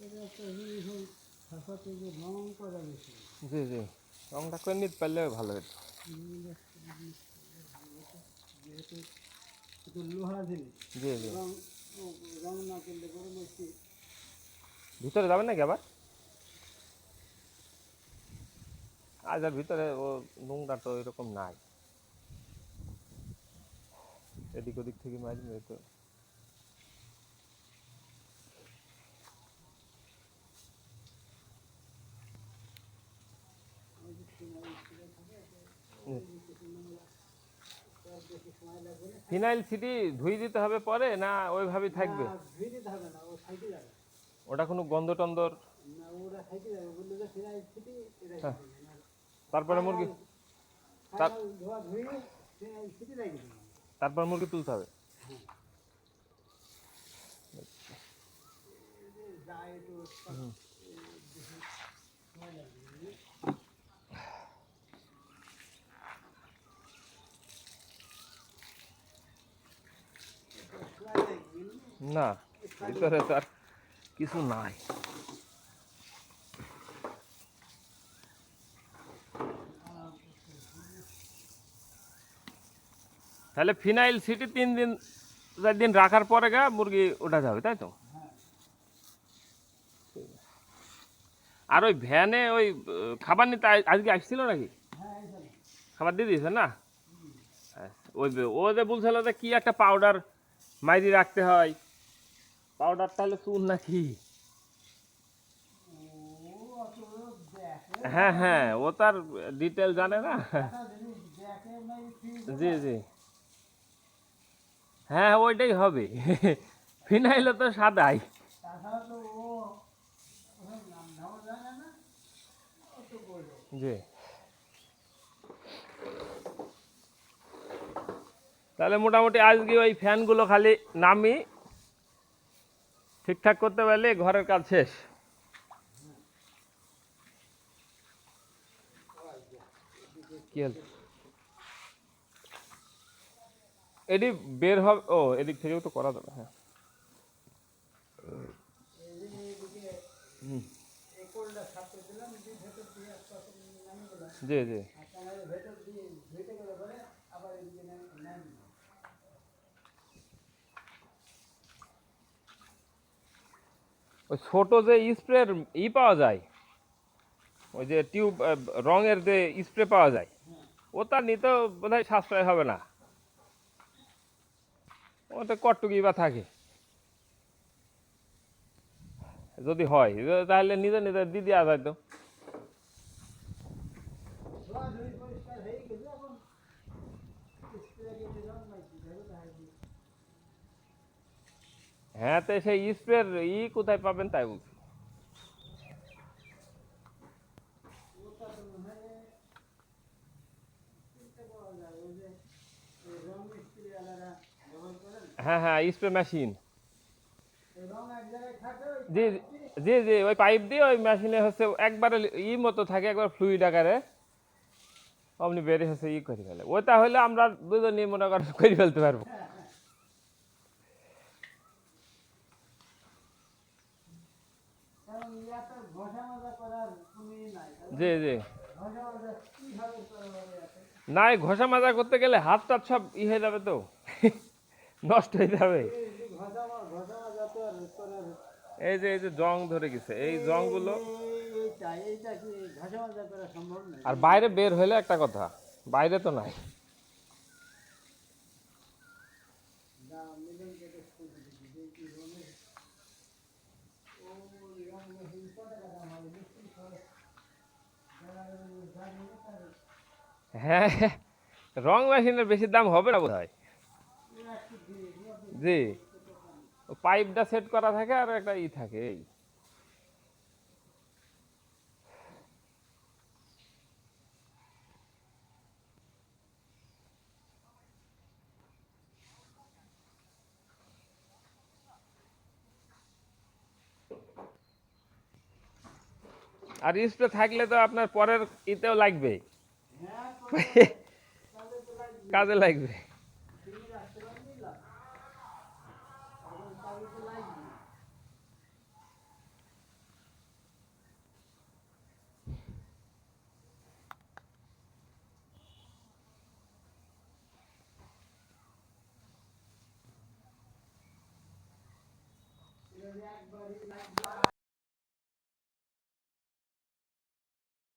জি জি, রংটা করে নিতে পারলে ভালো হতো। জি জি, ভিতরে যাবেন নাকি আবার? আজ আর ভিতরে ও নোংরা তো এরকম নাই, এদিক ওদিক থেকে মারবে তো। ফিনাইল সিটি ধুই দিতে হবে পরে, না ওইভাবেই থাকবে? ওটা কোনো গন্ধ টন্ধর? হ্যাঁ, তারপরে মুরগি, তারপর মুরগি তুলতে হবে। না, ভিতরে তো আর কিছু নাই। তাহলে ফিনাইল সিটি 3 দিন 4 দিন রাখার পরে গা মুরগি ওঠা যাবে, তাই তো? আর ওই ভ্যানে ওই খাবার নিতে আজকে আসছিল নাকি? খাবার দিয়ে দিয়েছে না? ওই ও যে বলছিল যে কি একটা পাউডার মাইরি রাখতে হয়, পাউডার তাহলে চুন নাকি? হ্যাঁ হ্যাঁ, ও তার ডিটেল জানে না। জি জি, হ্যাঁ ওইটাই হবে। ফিনাইলও তো সাদাই। জি, তাহলে মোটামুটি আজকে ওই ফ্যানগুলো খালি নামি ঠিকঠাক করতে পারলে ঘরের কাজ শেষ। কি হল? এটি বের হবে, ও এদিক থেকেও তো করা যাবে। হ্যাঁ, জি জি, ওই ছোট যে স্প্রের পাওয়া যায়, ওই যে টিউব রঙের যে স্প্রে পাওয়া যায়, ওটা নিতেও বোধহয় সাশ্রয় হবে না, ওতে কটটুকি বা থাকে। যদি হয় তাহলে নিজে নিজে দিয়ে দেওয়া যায় তো। হ্যাঁ, তো সেই স্প্রের কোথায় পাবেন তাই বলছি। হ্যাঁ হ্যাঁ, স্প্রে মেশিন। জি জি জি, ওই পাইপ দিয়ে ওই মেশিনে হচ্ছে একবারে মতো থাকে, একবার ফ্লুইড আকারে অমনি বেরিয়ে হচ্ছে করে ফেলে। ওইটা হলে আমরা দুজনই মনে করেন করে ফেলতে পারবো। জি জি, নাই ঘষা মাজা করতে গেলে হাত টাত সব হয়ে যাবে তো। নষ্ট হয়ে যাবে। এই যে জং ধরে গেছে, এই জংগুলো আর বাইরে বের হইলে একটা কথা, বাইরে তো নাই। হ্যাঁ, রং মেশিনের বেশি দাম হবে না বোধ হয়। জি, পাইপটা সেট করা থাকে আর একটা থাকে এই। আর স্প্রে থাকলে তো আপনার পরের ইতেও লাগবে, কাজে লাগবে।